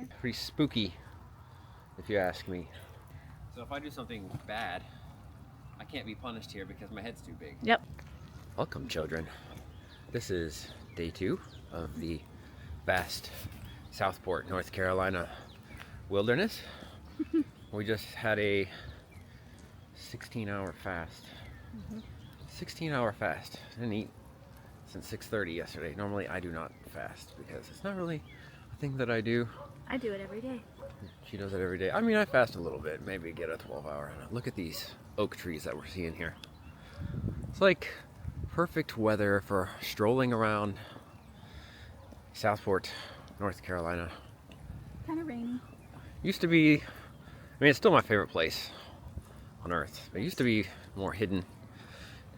Pretty spooky, if you ask me. So if I do something bad, I can't be punished here because my head's too big. Yep. Welcome, children. This is day 2 of the vast Southport, North Carolina wilderness. We just had a 16-hour fast. 16-hour fast. I didn't eat since 6:30 yesterday. Normally I do not fast because it's not really a thing that I do. I do it every day. She does it every day. I mean, I fast a little bit, maybe get a 12-hour. Look at these oak trees that we're seeing here. It's like perfect weather for strolling around Southport, North Carolina. Kind of rainy. Used to be, I mean, it's still my favorite place on earth. It used to be more hidden,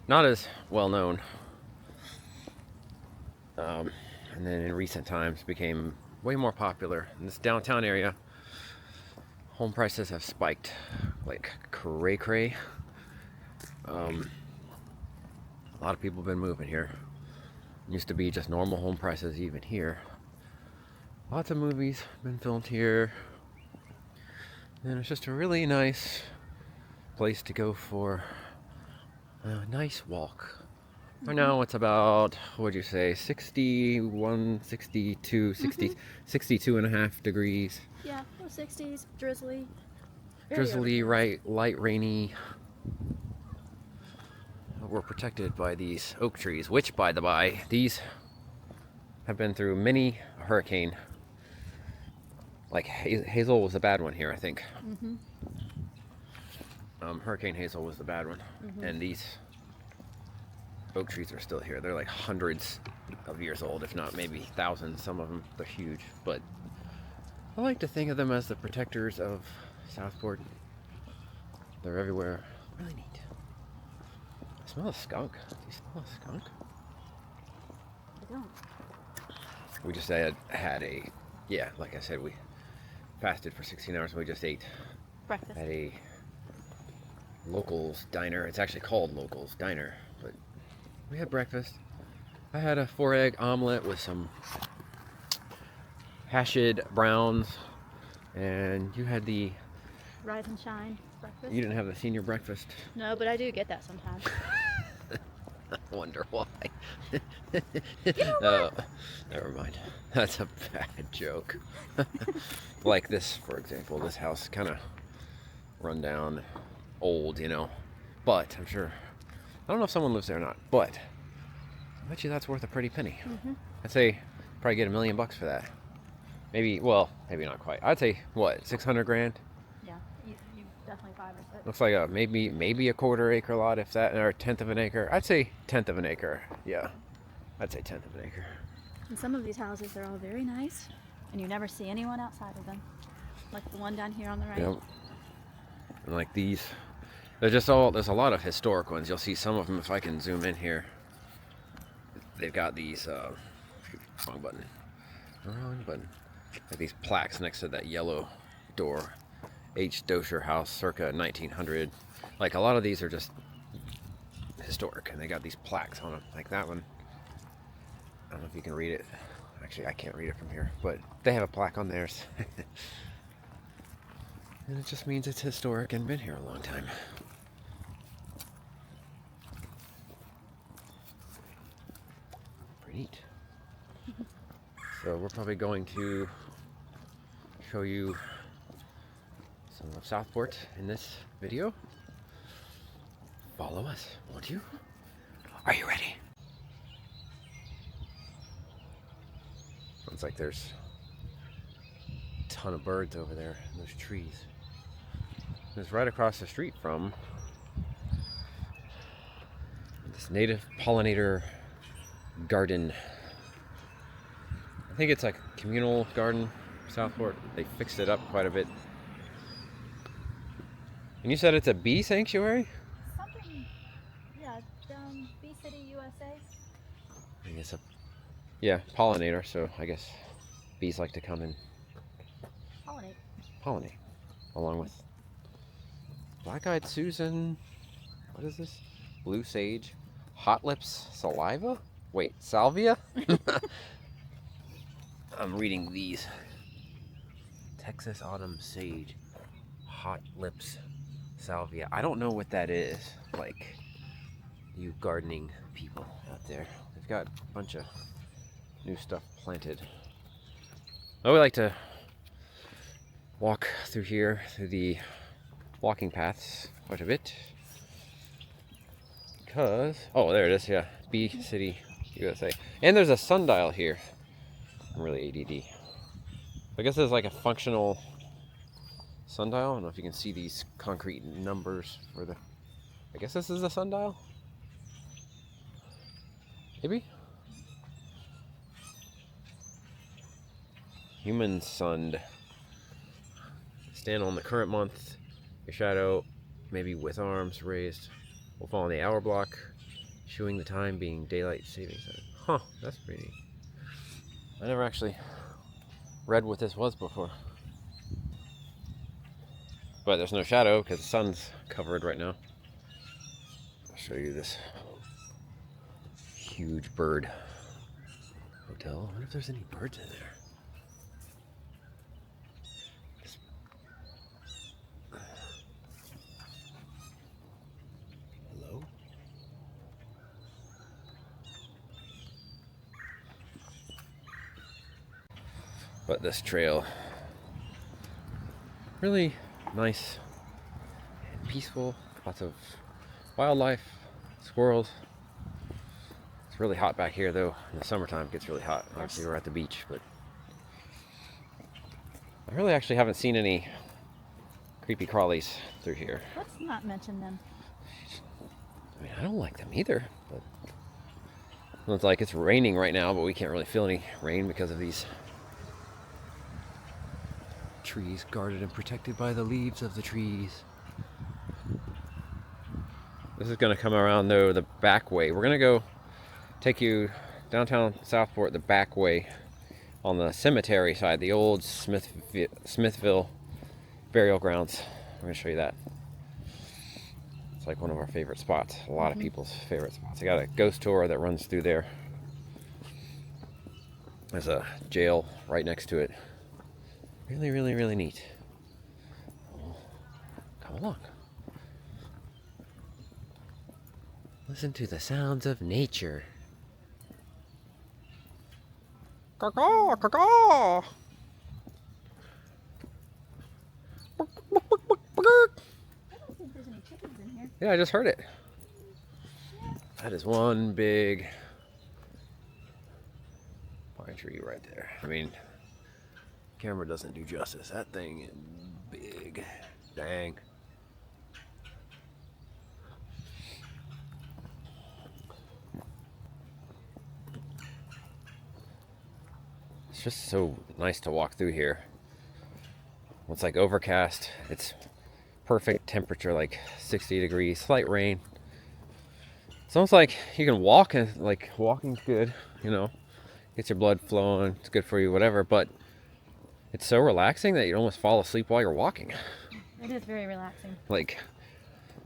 not as well known. And then in recent times became way more popular. In this downtown area, home prices have spiked like cray-cray. A lot of people have been moving here. Used to be just normal home prices even here. Lots of movies been filmed here. And it's just a really nice place to go for a nice walk. Right now it's about, what would you say, 61, 62, 62 and a half degrees. Yeah, low 60s, drizzly. Drizzly, right, light rainy. We're protected by these oak trees, which, by the by, these have been through many a hurricane. Like Hazel was the bad one here, I think. Hurricane Hazel was the bad one, and these oak trees are still here. They're like hundreds of years old, if not maybe thousands. Some of them, they're huge, but I like to think of them as the protectors of Southport. They're everywhere. Really neat. I smell a skunk. Do you smell a skunk? I don't. We just had a, yeah, like I said, we fasted for 16 hours and we just ate Breakfast. at a locals diner. It's actually called Locals Diner, but we had breakfast. I had a 4-egg omelet with some hashed browns, and you had the Rise and shine breakfast. you didn't have the senior breakfast. No, but I do get that sometimes. I wonder why. know Never mind. That's a bad joke. Like this, for example, this house kind of run down, old, you know, but I'm sure, I don't know if someone lives there or not, but I bet you that's worth a pretty penny. I'd say probably get $1 million for that. Maybe, well, maybe not quite. I'd say, what, 600 grand? Yeah, you definitely 5 or 6. Looks like a maybe a quarter acre lot, if that, or a tenth of an acre. I'd say tenth of an acre. Yeah, I'd say tenth of an acre. And some of these houses are all very nice, and you never see anyone outside of them. Like the one down here on the right. Yep. And like these, they're just all, there's a lot of historic ones. You'll see some of them if I can zoom in here. They've got these, wrong button. Like these plaques next to that yellow door. H. Dosher House, circa 1900. Like a lot of these are just historic, and they got these plaques on them. Like that one, I don't know if you can read it. Actually, I can't read it from here, but they have a plaque on theirs. And it just means it's historic and been here a long time. Pretty neat. So we're probably going to show you some of Southport in this video. Follow us, won't you? Are you ready? Sounds like there's a ton of birds over there in those trees. It's right across the street from this native pollinator garden. I think it's like a communal garden, Southport. They fixed it up quite a bit. And you said it's a bee sanctuary? Something, yeah, Bee City, USA. I guess yeah, pollinator, so I guess bees like to come and pollinate along with black-eyed Susan. What is this? Blue sage, hot lips saliva? Wait, salvia? I'm reading these. Texas Autumn Sage, Hot Lips Salvia. I don't know what that is. Like, you gardening people out there, they've got a bunch of new stuff planted. I would like to walk through here, through the walking paths quite a bit. Because, oh, there it is, yeah. Bee City, USA. And there's a sundial here. I'm really ADD. I guess there's like a functional sundial. I don't know if you can see these concrete numbers for the... I guess this is a sundial? Maybe? Human sunned. Stand on the current month. Your shadow, maybe with arms raised, will fall on the hour block, showing the time being daylight savings time. Huh, that's pretty neat. I never actually read what this was before. But there's no shadow because the sun's covered right now. I'll show you this huge bird hotel. I wonder if there's any birds in there. Hello? But this trail, really nice and peaceful. Lots of wildlife, squirrels. It's really hot back here though. In the summertime it gets really hot. Obviously we're at the beach, but I really actually haven't seen any creepy crawlies through here. Let's not mention them. I mean, I don't like them either, but it's like it's raining right now, but we can't really feel any rain because of these trees guarded and protected by the leaves of the trees. This is going to come around though the back way. We're going to go take you downtown Southport the back way on the cemetery side, the old Smithville Burial Grounds. I'm going to show you that. It's like one of our favorite spots, a lot of people's favorite spots. I got a ghost tour that runs through there. There's a jail right next to it. Really, really, really neat. Come along. Listen to the sounds of nature. Caw-caw, caw-caw. I don't think there's any chickens in here. Yeah, I just heard it. That is one big pine tree right there. I mean, camera doesn't do justice. That thing is big. Dang. It's just so nice to walk through here. It's like overcast. It's perfect temperature, like 60 degrees, slight rain. It's almost like you can walk and like walking's good, you know, gets your blood flowing, it's good for you, whatever, but it's so relaxing that you almost fall asleep while you're walking. It is very relaxing. Like,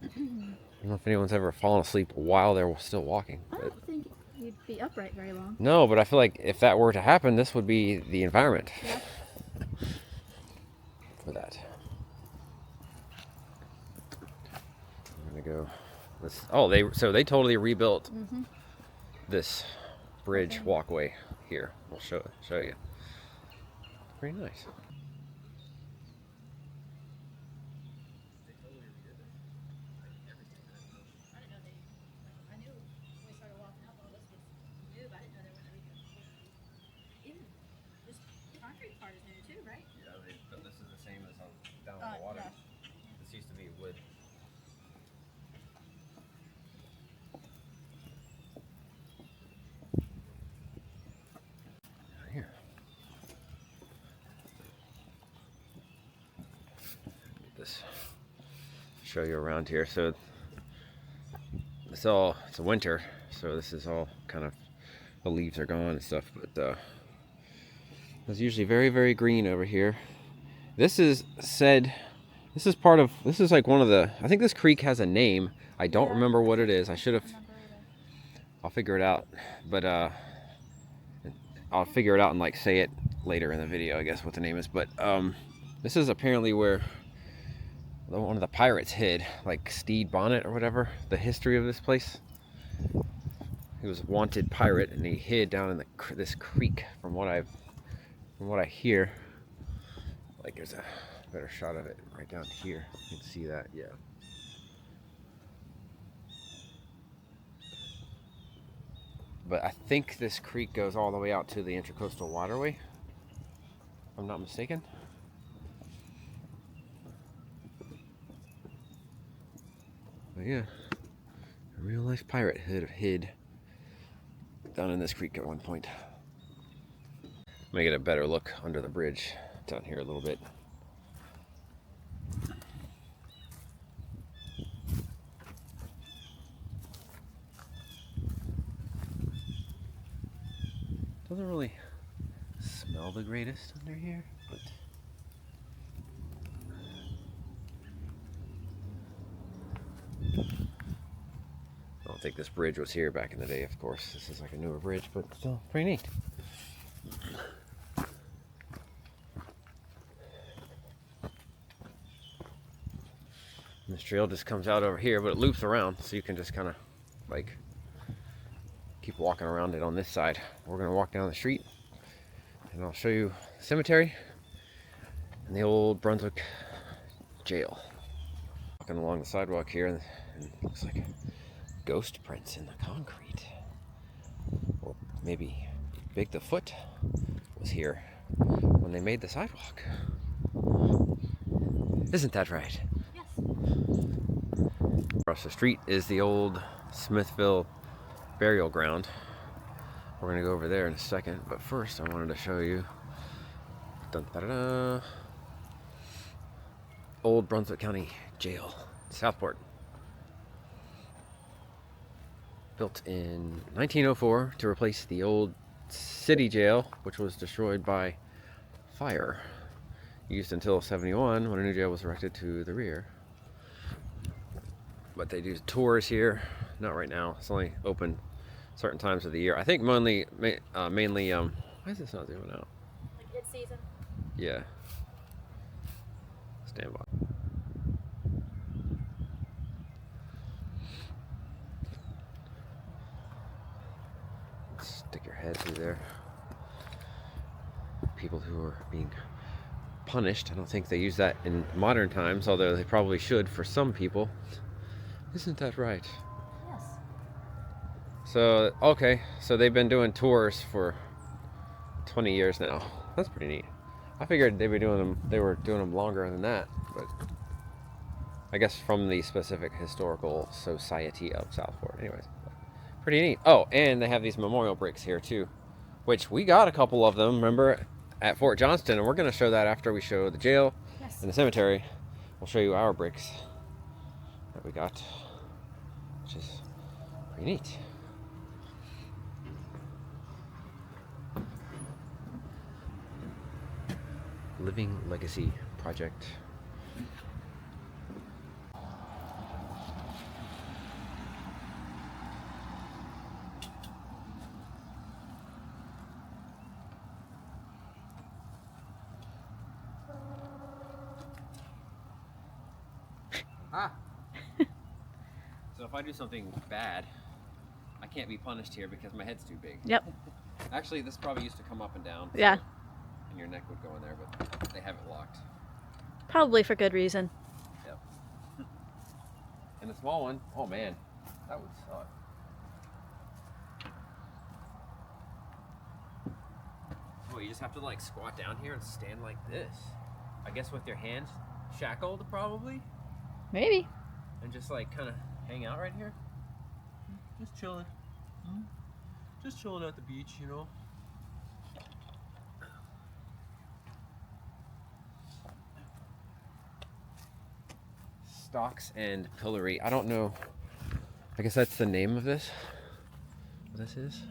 I don't know if anyone's ever fallen asleep while they're still walking. I don't think you'd be upright very long. No, but I feel like if that were to happen, this would be the environment for that. I'm gonna go. So they totally rebuilt this bridge walkway here. We'll show you. Pretty nice. Yeah, but this is the same as down in the water. Yeah. This used to be wood. Here. Get this. Show you around here. So it's a winter, so this is all kind of, the leaves are gone and stuff, but it's usually very, very green over here. This is like one of the, I think this creek has a name. I don't remember what it is. I should have, I'll figure it out, but I'll figure it out and like say it later in the video, I guess, what the name is. But This is apparently where one of the pirates hid, like Steed Bonnet or whatever. The history of this place. He was a wanted pirate, and he hid down in this creek. From what I hear, like there's a better shot of it right down here. You can see that, yeah. But I think this creek goes all the way out to the Intracoastal Waterway, if I'm not mistaken. But yeah, a real life pirate hid down in this creek at one point. Let me get a better look under the bridge down here a little bit. Doesn't really smell the greatest under here, but I don't think this bridge was here back in the day, of course. This is like a newer bridge, but still pretty neat. And this trail just comes out over here, but it loops around, so you can just kind of like keep walking around it on this side. We're gonna walk down the street, and I'll show you the cemetery and the Old Brunswick Jail. Walking along the sidewalk here, and it looks like ghost prints in the concrete. Or maybe Big the Foot was here when they made the sidewalk. Isn't that right? Yes. Across the street is the Old Smithville Burial Ground. We're gonna go over there in a second, but first I wanted to show you Old Brunswick County Jail, Southport. Built in 1904 to replace the old city jail, which was destroyed by fire. Used until 71 when a new jail was erected to the rear. But they do tours here. Not right now. It's only open certain times of the year. I think mainly why is this not zooming out? Like mid-season. Yeah. Stand by. Stick your head through there. People who are being punished. I don't think they use that in modern times, although they probably should for some people. Isn't that right? Yes. So, okay, so they've been doing tours for 20 years now. That's pretty neat. I figured they were doing them longer than that, but I guess from the specific historical society of Southport. Anyways, pretty neat. Oh, and they have these memorial bricks here too, which we got a couple of them, remember, at Fort Johnston, and we're going to show that after we show the jail. Yes. And the cemetery. We'll show you our bricks that we got, which is pretty neat. Living Legacy Project. So if I do something bad, I can't be punished here because my head's too big. Yep. Actually, this probably used to come up and down. Yeah. So, and your neck would go in there, but they have it locked. Probably for good reason. Yep. And the small one, oh man, that would suck. Oh, you just have to like squat down here and stand like this. I guess with your hands shackled, probably. Maybe. And just like kind of hang out right here. Just chilling. Just chilling at the beach, you know. Stocks and pillory. I don't know. I guess that's the name of this. What this is.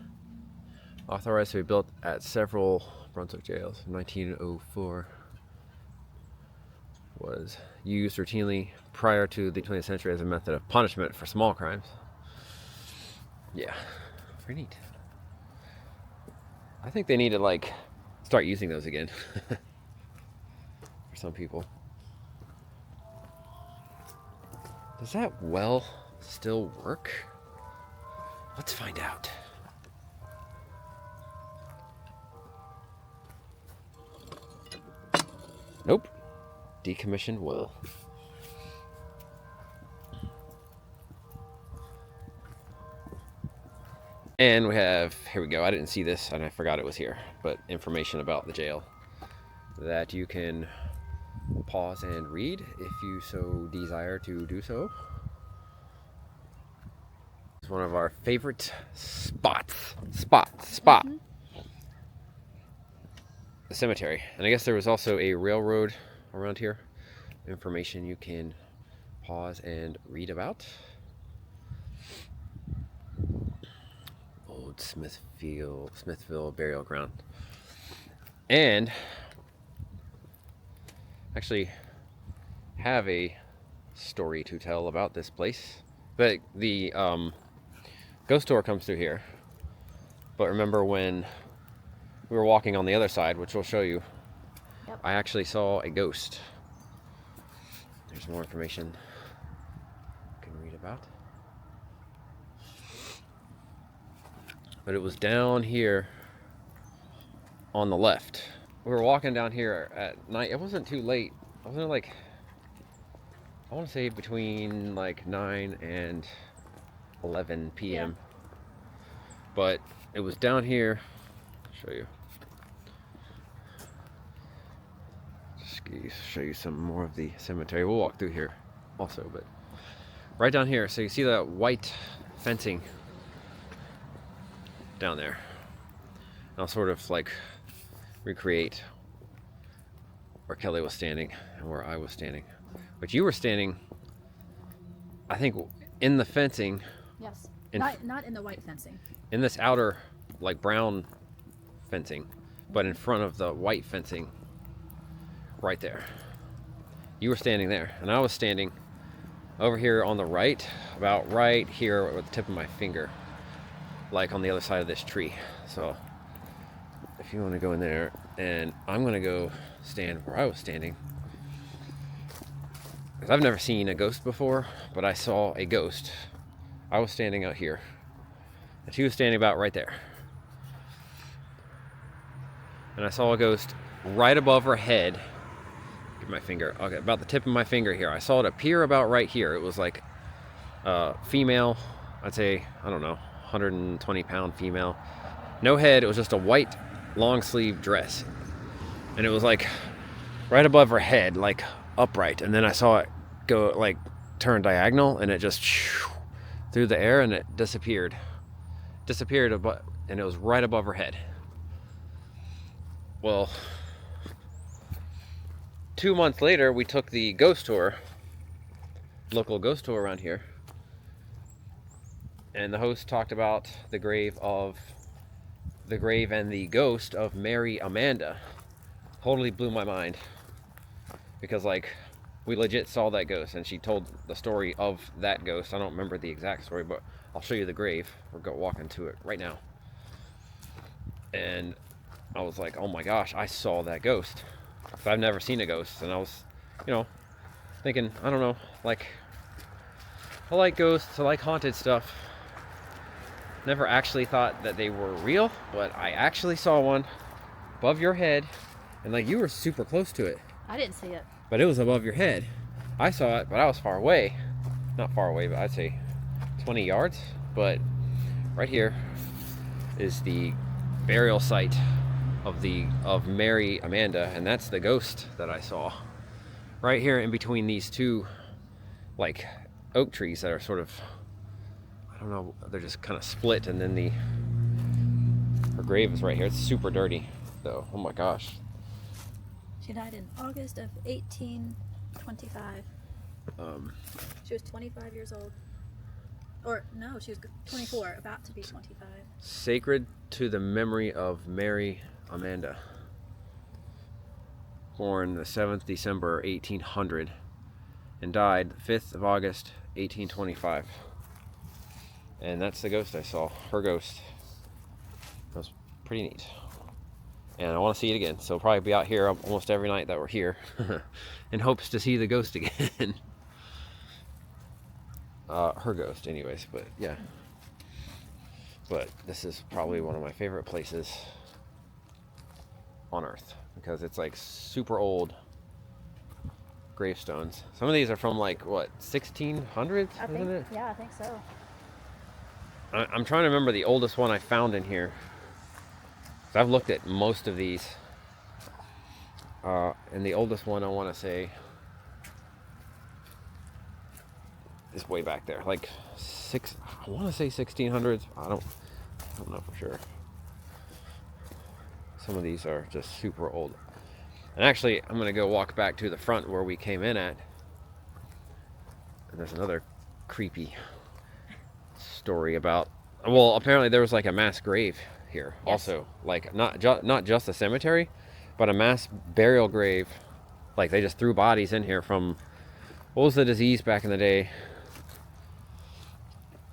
Authorized to be built at several Brunswick jails. 1904. Was used routinely prior to the 20th century as a method of punishment for small crimes. Yeah, pretty neat. I think they need to like start using those again. For some people. Does that well still work? Let's find out. Nope. Decommissioned well. And we have, here we go, I didn't see this and I forgot it was here, but information about the jail that you can pause and read if you so desire to do so. It's one of our favorite spots. Mm-hmm. The cemetery. And I guess there was also a railroad around here. Information you can pause and read about. Old Smithville Burial Ground. And actually have a story to tell about this place. But the ghost tour comes through here. But remember when we were walking on the other side, which we'll show you, yep. I actually saw a ghost. There's more information you can read about. But it was down here on the left. We were walking down here at night. It wasn't too late. I was like, I want to say between like 9 and 11 p.m. Yeah. But it was down here. I'll show you. Just show you some more of the cemetery. We'll walk through here also, but right down here. So you see that white fencing down there. I'll sort of like recreate where Kelly was standing and where I was standing. But you were standing, I think, in the fencing. Yes. Not in the white fencing. In this outer, like, brown fencing, but in front of the white fencing right there. You were standing there, and I was standing over here on the right, about right here with the tip of my finger, like on the other side of this tree. So if you want to go in there, and I'm going to go stand where I was standing. Because I've never seen a ghost before, but I saw a ghost. I was standing out here, and she was standing about right there. And I saw a ghost right above her head. Give my finger, okay, about the tip of my finger here. I saw it appear about right here. It was like a female, I'd say, I don't know, 120-pound female. No head, it was just a white long sleeve dress. And it was like right above her head, like upright. And then I saw it go, like, turn diagonal, and it just through the air, and it disappeared, and it was right above her head. Well, 2 months later, we took the ghost tour, local ghost tour around here, and the host talked about the grave and the ghost of Mary Amanda. Totally blew my mind, because, like, we legit saw that ghost, and she told the story of that ghost. I don't remember the exact story, but I'll show you the grave. We're going to walk into it right now. And I was like, oh my gosh, I saw that ghost. But I've never seen a ghost. And I was, you know, thinking, I don't know, like, I like ghosts, I like haunted stuff. Never actually thought that they were real, but I actually saw one above your head. And, like, you were super close to it. I didn't see it. But it was above your head. I saw it, but I was far away. Not far away, but I'd say 20 yards. But right here is the burial site of Mary Amanda, and that's the ghost that I saw. Right here in between these two, like, oak trees that are sort of, I don't know, they're just kind of split, and then her grave is right here. It's super dirty, though. Oh my gosh. She died in August of 1825. She was 25 years old. Or, no, she was 24, about to be 25. Sacred to the memory of Mary Amanda. Born the 7th December 1800 and died the 5th of August 1825. And that's the ghost I saw. Her ghost. That was pretty neat. and I want to see it again. So I'll probably be out here almost every night that we're here in hopes to see the ghost again. Her ghost anyways, but yeah. But this is probably one of my favorite places on earth because it's like super old gravestones. Some of these are from like what, 1600s, isn't it? Yeah, I think so. I'm trying to remember the oldest one I found in here. So I've looked at most of these. And the oldest one I want to say is way back there. Like I want to say 1600s. I don't know for sure. Some of these are just super old. And actually, I'm going to go walk back to the front where we came in at. And there's another creepy story about, well, apparently there was like a mass grave here. Yes. Also, like not just a cemetery, but a mass burial grave. Like they just threw bodies in here from, what was the disease back in the day?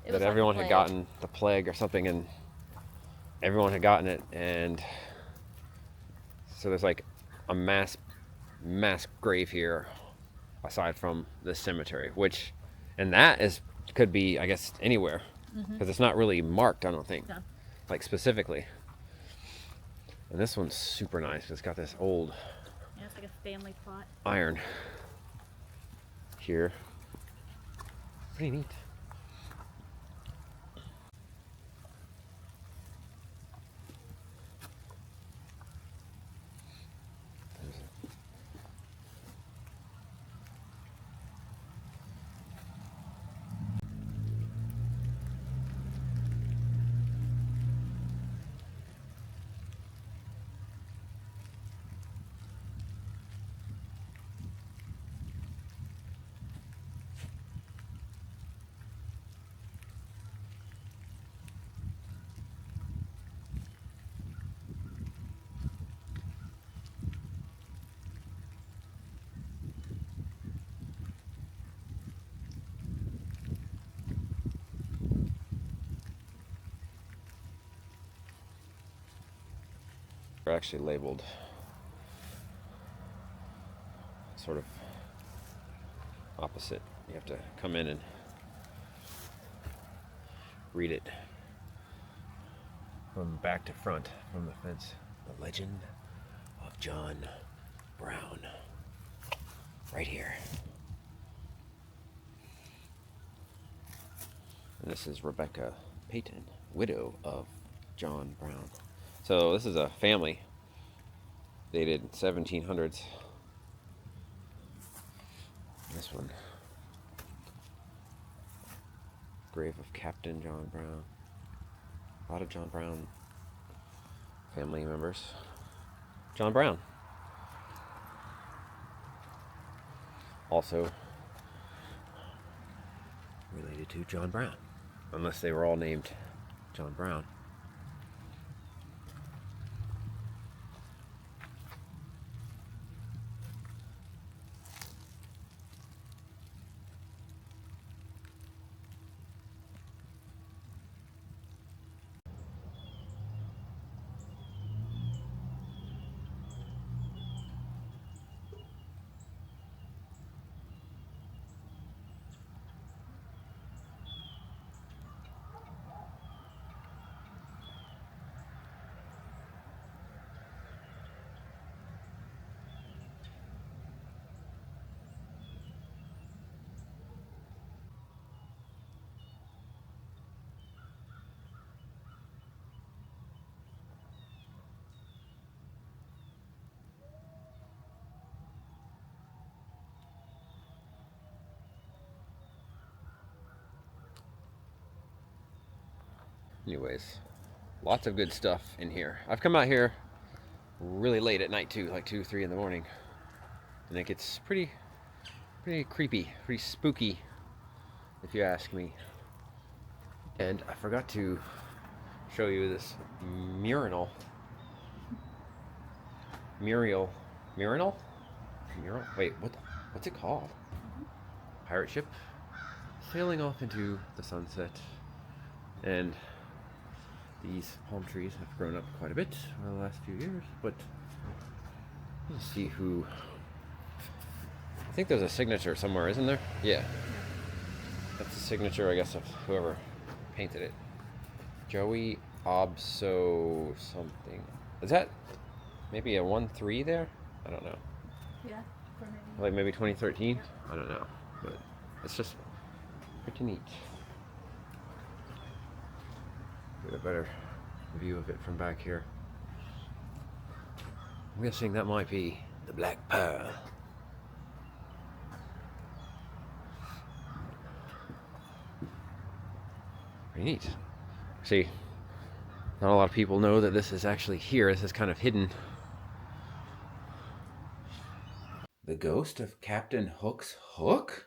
That everyone had gotten the plague or something, and everyone had gotten it, and so there's like a mass grave here aside from this cemetery, which, and that could be, I guess, anywhere, because it's not really marked, I don't think. No. Like specifically. And this one's super nice. It's got this old, yeah, it's like a family plot, iron here. Pretty neat. Are actually labeled sort of opposite. You have to come in and read it from back to front from the fence. The Legend of John Brown. Right here. And this is Rebecca Payton, widow of John Brown. So this is a family dated 1700s. This one, grave of Captain John Brown. A lot of John Brown family members. John Brown, also related to John Brown, unless they were all named John Brown. Anyways, lots of good stuff in here. I've come out here really late at night too, like 2, 3 in the morning, and it gets pretty creepy, pretty spooky, if you ask me. And I forgot to show you this mural. Mural? Wait, what's it called? Pirate ship sailing off into the sunset, and These palm trees have grown up quite a bit over the last few years, but let's see who. I think there's a signature somewhere, isn't there? Yeah. That's the signature, I guess, of whoever painted it. Joey Obso something. Is that maybe a 1-3 there? I don't know. Yeah. Like maybe 2013? I don't know. But it's just pretty neat. Get a better view of it from back here. I'm guessing that might be the Black Pearl. Pretty neat. See, not a lot of people know that this is actually here. This is kind of hidden. The ghost of Captain Hook's hook?